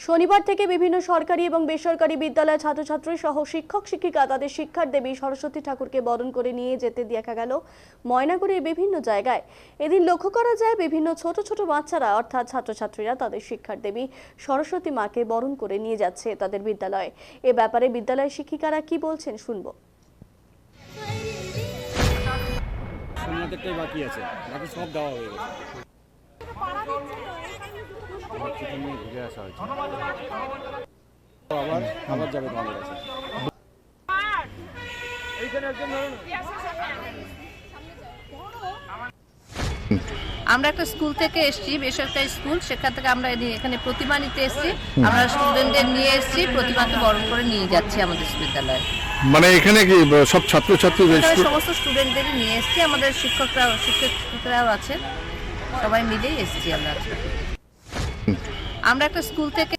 শনিবার থেকে বিভিন্ন সরকারি এবং বেসরকারি বিদ্যালয়ের ছাত্রছাত্রী সহ শিক্ষক শিক্ষিকা তাদের শিক্ষার দেবী সরস্বতী ঠাকুরকে বরণ করে নিয়ে যেতে দেখা গেল ময়নাগুড়ির বিভিন্ন জায়গায়। এদিন লক্ষ্য করা যায় বিভিন্ন ছোট ছোট বাচ্চারা অর্থাৎ ছাত্রছাত্রীরা তাদের শিক্ষার দেবী সরস্বতী মাকে বরণ করে নিয়ে যাচ্ছে তাদের বিদ্যালয়ে। এ ব্যাপারে বিদ্যালয়ের শিক্ষিকারা কি বলছেন শুনবো। আমাদেরটাই বাকি আছে, বাকি সব দেওয়া হয়ে গেছে। ঘুরে আসা হয়েছে, আবার যাবে তোমাদের কাছে। আমরা একটা স্কুল থেকে এসেছি, বেসরকারি স্কুল, সেখান থেকে আমরা এখানে প্রতিমা নিতে এসেছি। আমরা স্টুডেন্টদের নিয়ে এসেছি, প্রতিমাকে বরণ করে নিয়ে যাচ্ছি আমাদের বিদ্যালয়ে। মানে এখানে কি সব ছাত্রছাত্রী সমস্ত স্টুডেন্টদেরই নিয়ে এসেছি, আমাদের শিক্ষকরাও আছেন, সবাই মিলেই এসেছি আমরা একটা স্কুল থেকে।